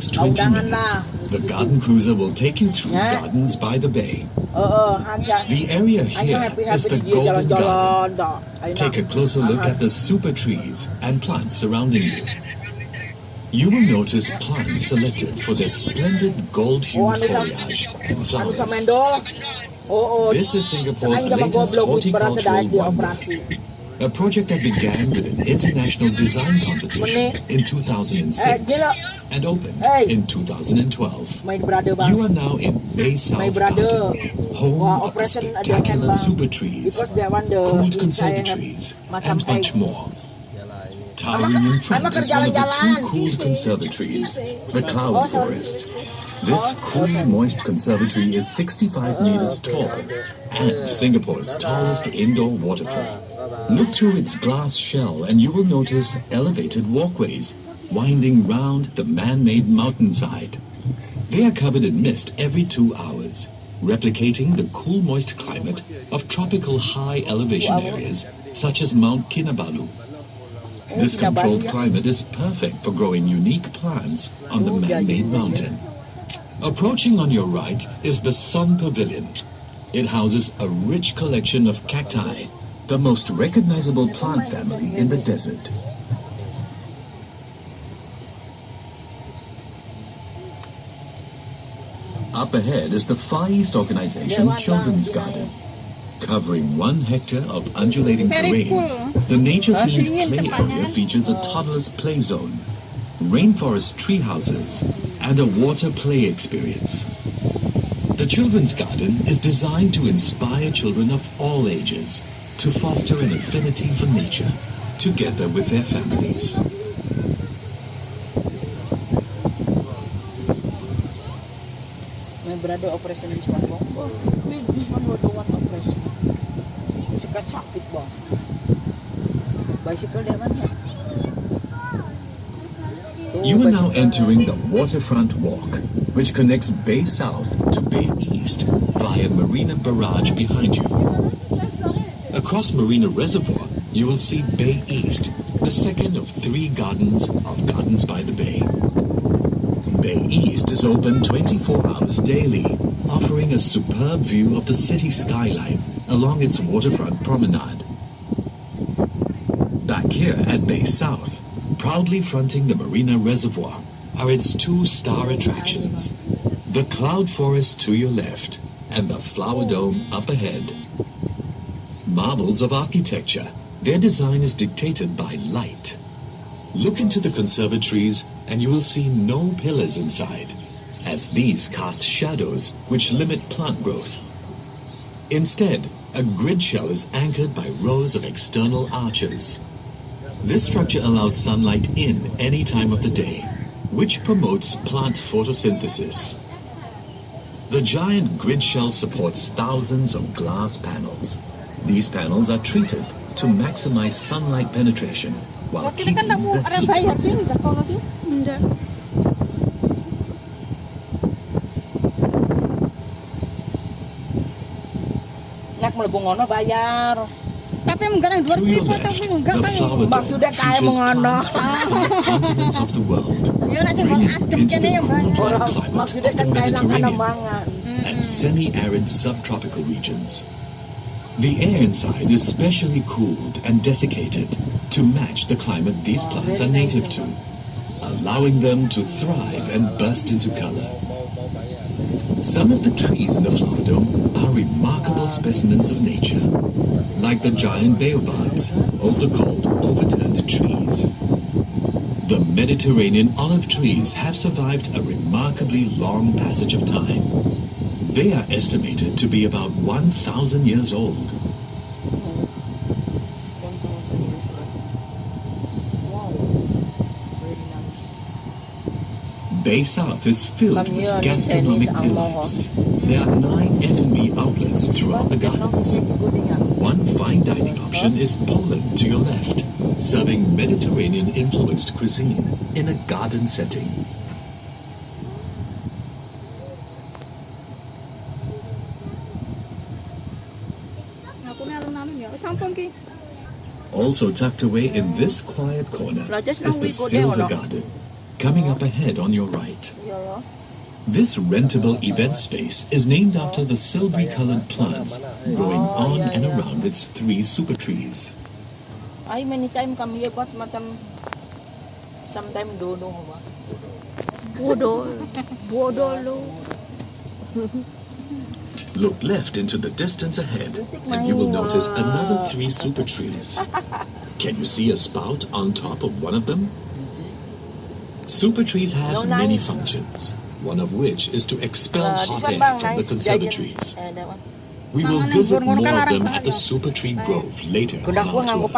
next 20 minutes, the garden cruiser will take you through Gardens by the Bay. The area here is the Golden Garden. Take a closer look at the super trees and plants surrounding you. You will notice plants selected for their splendid gold-hued foliage and flowers. This is Singapore's latest horticultural wonder, a project that began with an international design competition in 2006 and opened in 2012. You are now in Bay South Garden, home of the spectacular super trees, cooled conservatories, and much more. Towering in front is one of the two cooled conservatories, the Cloud Forest. This cool, moist conservatory is 65 meters tall and Singapore's tallest indoor waterfall. Look through its glass shell and you will notice elevated walkways winding round the man-made mountainside. They are covered in mist every 2 hours, replicating the cool, moist climate of tropical high elevation areas such as Mount Kinabalu. This controlled climate is perfect for growing unique plants on the man-made mountain. Approaching on your right is the Sun Pavilion. It houses a rich collection of cacti, the most recognizable plant family in the desert. Up ahead is the Far East Organization Children's Garden. Covering 1 hectare of undulating terrain, the nature-themed play area features a toddler's play zone, rainforest tree houses, and a water play experience. The Children's Garden is designed to inspire children of all ages to foster an affinity for nature, together with their families. My brother operation this one. This one was the one operation. Sekat sakit bang. Bicycle dia mana? You are now entering the Waterfront Walk, which connects Bay South to Bay East via Marina Barrage behind you. Across Marina Reservoir, you will see Bay East, the second of 3 gardens of Gardens by the Bay. Bay East is open 24 hours daily, offering a superb view of the city skyline along its waterfront promenade. Back here at Bay South, proudly fronting the Marina Reservoir, are its 2 star attractions, the Cloud Forest to your left and the Flower Dome up ahead. Marvels of architecture, their design is dictated by light. Look into the conservatories and you will see no pillars inside, as these cast shadows which limit plant growth. Instead, a grid shell is anchored by rows of external arches. This structure allows sunlight in any time of the day, which promotes plant photosynthesis. The giant grid shell supports thousands of glass panels. These panels are treated to maximize sunlight penetration while keeping the heat. Nak melebung ngono bayar. Tapi menggarang 2.000 tapi enggak kan. Maksudnya kayak mengono. Continents of the world. Yo nak sing adem kene yang Maksudnya kan kayak nang mangan. And semi-arid subtropical regions. The air inside is specially cooled and desiccated to match the climate these plants are native to, allowing them to thrive and burst into color. Some of the trees in the flower dome are remarkable specimens of nature, like the giant baobabs, also called overturned trees. The Mediterranean olive trees have survived a remarkably long passage of time. They are estimated to be about 1,000 years old. Bay South is filled with gastronomic delights. There are 9 F&B outlets throughout the gardens. One fine dining option is Poland to your left, serving Mediterranean-influenced cuisine in a garden setting. Also tucked away in this quiet corner is the Silver Garden, coming up ahead on your right. Iya. This rentable event space is named after the silvery-colored plants growing on and around its 3 super trees. Ay, many time kami buat macam sometime dodo ba? Bodo. Look left into the distance ahead, and you will notice another 3 super trees. Can you see a spout on top of one of them? Super trees have many functions, one of which is to expel hot air from the conservatories. We will visit more of them at the Super Tree Grove later on our tour.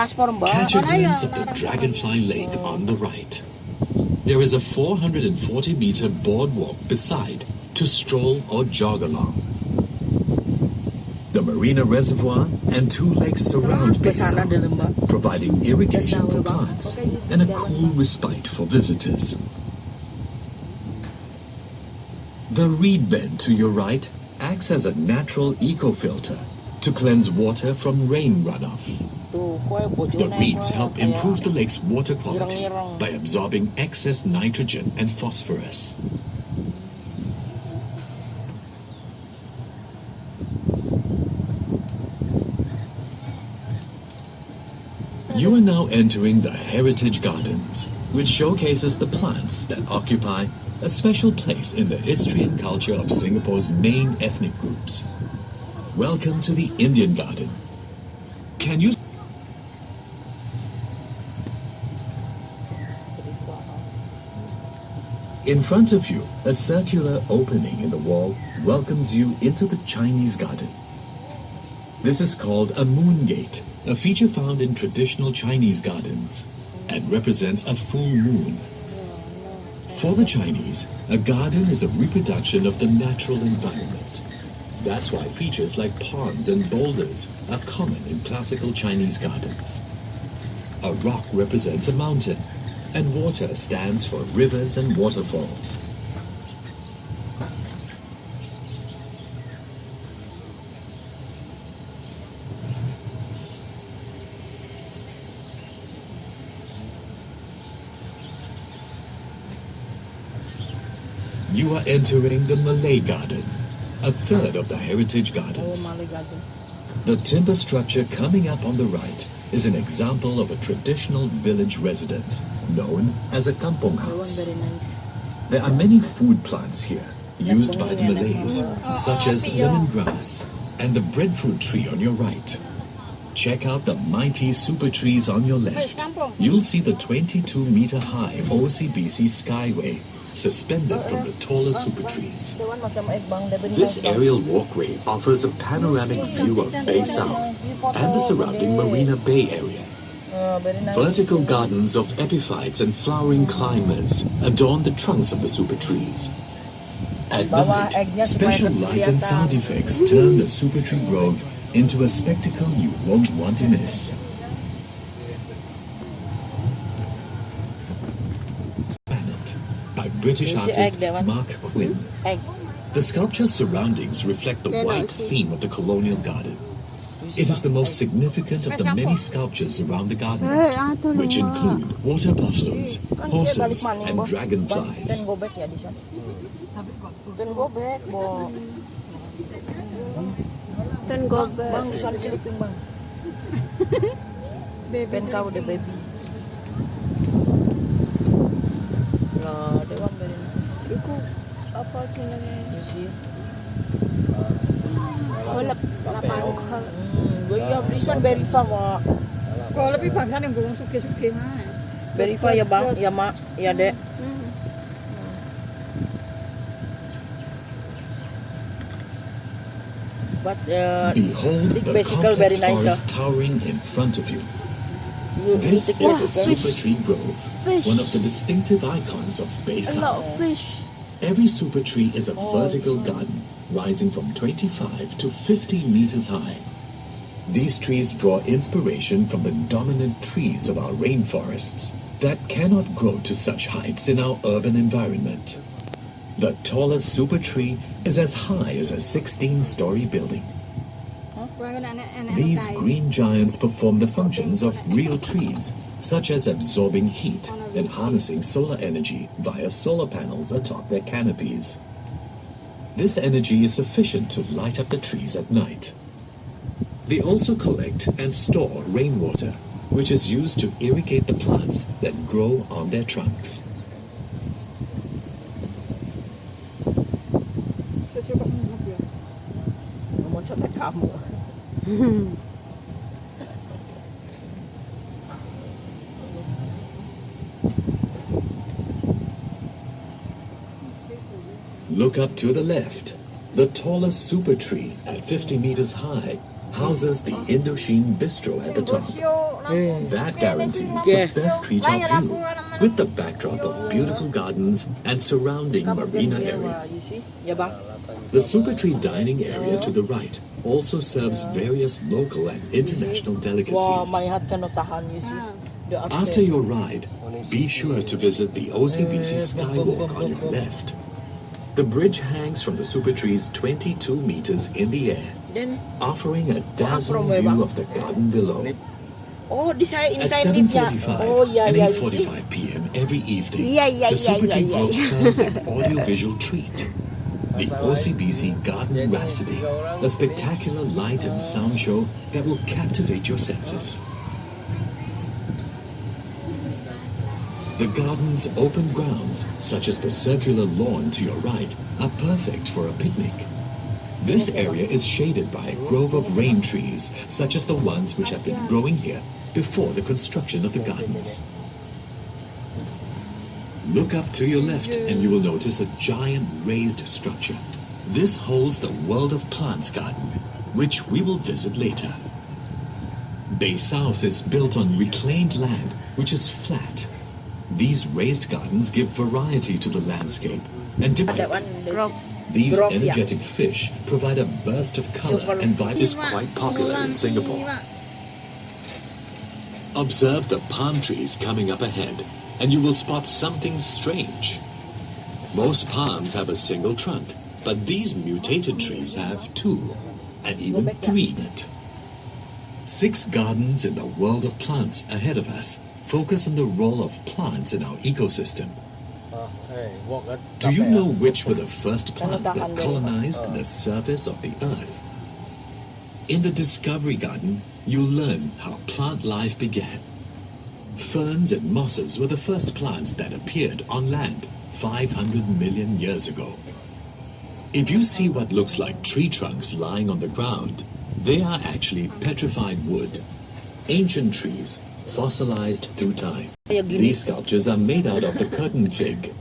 Catch a glimpse of the Dragonfly Lake on the right. There is a 440-meter boardwalk beside to stroll or jog along. The Marina Reservoir and 2 lakes surround Bay South, providing irrigation for plants and a cool respite for visitors. The reed bed to your right acts as a natural eco-filter to cleanse water from rain runoff. The reeds help improve the lake's water quality by absorbing excess nitrogen and phosphorus. You are now entering the Heritage Gardens, which showcases the plants that occupy a special place in the history and culture of Singapore's main ethnic groups. Welcome to the Indian Garden. Can you In front of you, a circular opening in the wall welcomes you into the Chinese garden. This is called a moon gate, a feature found in traditional Chinese gardens, and represents a full moon. For the Chinese, a garden is a reproduction of the natural environment. That's why features like ponds and boulders are common in classical Chinese gardens. A rock represents a mountain, and water stands for rivers and waterfalls. You are entering the Malay Garden, a third of the Heritage Gardens. The timber structure coming up on the right is an example of a traditional village residence known as a kampong house. There are many food plants here used by the Malays, such as lemongrass and the breadfruit tree on your right. Check out the mighty super trees on your left. You'll see the 22-meter-high OCBC Skyway suspended from the tallest super trees. This aerial walkway offers a panoramic view of Bay South and the surrounding Marina Bay area. Vertical gardens of epiphytes and flowering climbers adorn the trunks of the super trees. At night, special light and sound effects turn the Super Tree Grove into a spectacle you won't want to miss. British artist Mark Quinn. The sculpture's surroundings reflect the white theme of the colonial garden. It is the most significant of the many sculptures around the gardens, which include water buffaloes, horses, and dragonflies. That one very nice. You see? This one very far. Very far ya bang, ya mak, ya dek. But behold the complex forest towering in front of you. This is the Super Tree Grove, one of the distinctive icons of Bay South. Every super tree is a vertical garden, rising from 25 to 50 meters high. These trees draw inspiration from the dominant trees of our rainforests that cannot grow to such heights in our urban environment. The tallest super tree is as high as a 16-story building. These green giants perform the functions of real trees such as absorbing heat and harnessing solar energy via solar panels atop their canopies. This energy is sufficient to light up the trees at night. They also collect and store rainwater, which is used to irrigate the plants that grow on their trunks. Look up to the left. The tallest super tree at 50 meters high houses the Indochine Bistro at the top. That guarantees the best treetop view, with the backdrop of beautiful gardens and surrounding marina area. The super tree dining area to the right also serves various local and international delicacies. After your ride, be sure to visit the OCBC Skywalk on your left. The bridge hangs from the super trees 22 meters in the air, offering a dazzling view of the garden below. At 7:45 and 8:45 p.m. every evening, the Super Tree Grove serves an audiovisual treat. The OCBC Garden Rhapsody, a spectacular light and sound show that will captivate your senses. The garden's open grounds, such as the circular lawn to your right, are perfect for a picnic. This area is shaded by a grove of rain trees, such as the ones which have been growing here before the construction of the gardens. Look up to your left and you will notice a giant raised structure. This holds the World of Plants garden, which we will visit later. Bay South is built on reclaimed land, which is flat. These raised gardens give variety to the landscape and these energetic fish provide a burst of color and vibe is quite popular in Singapore. Observe the palm trees coming up ahead and you will spot something strange. Most palms have a single trunk, but these mutated trees have 2 and even 3 net. 6 gardens in the World of Plants ahead of us focus on the role of plants in our ecosystem. Do you know which were the first plants that colonized the surface of the earth? In the Discovery Garden, you'll learn how plant life began. Ferns and mosses were the first plants that appeared on land 500 million years ago. If you see what looks like tree trunks lying on the ground, they are actually petrified wood, ancient trees fossilized through time. These sculptures are made out of the curtain fig.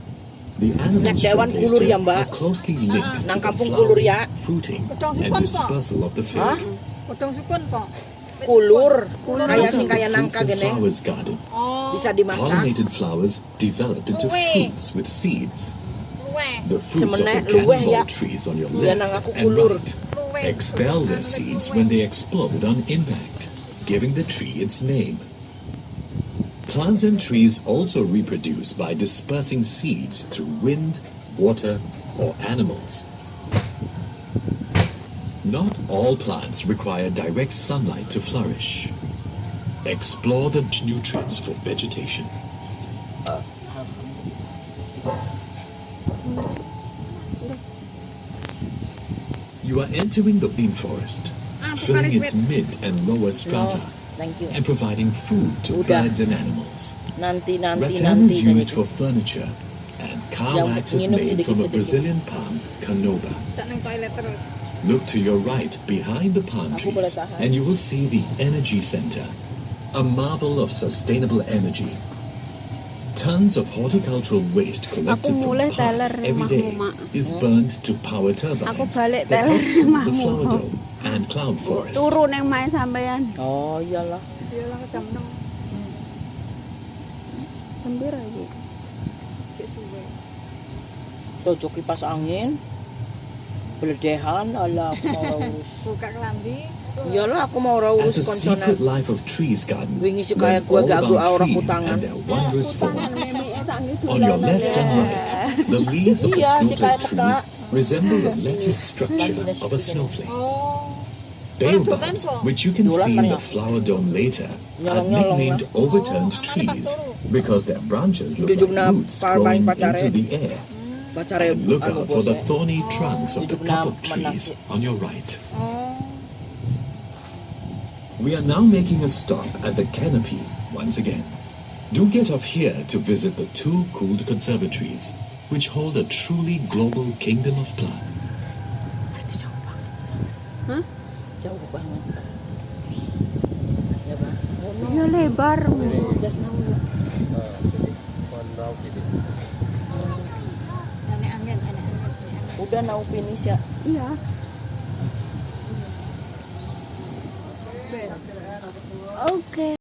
The animals showcased here are closely linked to the flowering, fruiting, and dispersal of the fig. This is the Fruits and Flowers garden. Pollinated flowers develop into fruits with seeds. The fruits of the cannonball trees on your left and right expel their seeds when they explode on impact, giving the tree its name. Plants and trees also reproduce by dispersing seeds through wind, water, or animals. Not all plants require direct sunlight to flourish. Explore the nutrients for vegetation. You are entering the rainforest, filling its mid and lower strata, and providing food to birds and animals. Rattan is used for furniture, and cow wax is made from a Brazilian palm, canoba. Look to your right behind the palm trees, and you will see the Energy Center, a marvel of sustainable energy. Tons of horticultural waste collected from parks every day is burned to power turbines that help cool the flower dome and cloud forest. Turun yang main sampean. Oh iyalah. Iyalah jam 6. Jam berapa lagi? Cek suwe. Tuh kipas angin. Beledehan ala aku mau urus. Buka kelambi. Iyalah aku mau urus At the konconan. Secret Life of Trees garden, Wingi sih learn kayak gua all gagu about aura trees kutangan. and their wondrous forms. On your left and right, the leaves of the Iya, si snowflake kayak peka. trees resemble the lattice structure of a snowflake. Baobabs, which you can see in the flower dome later, are nicknamed overturned trees because their branches look like roots growing into the air. And look out for the thorny trunks of the kapok trees on your right. We are now making a stop at the canopy once again. Do get off here to visit the two cooled conservatories, which hold a truly global kingdom of plant. Hah? Jauh banget. Ya bang. Iya lebar. Just now. Udah now finish ya. Iya. Oke.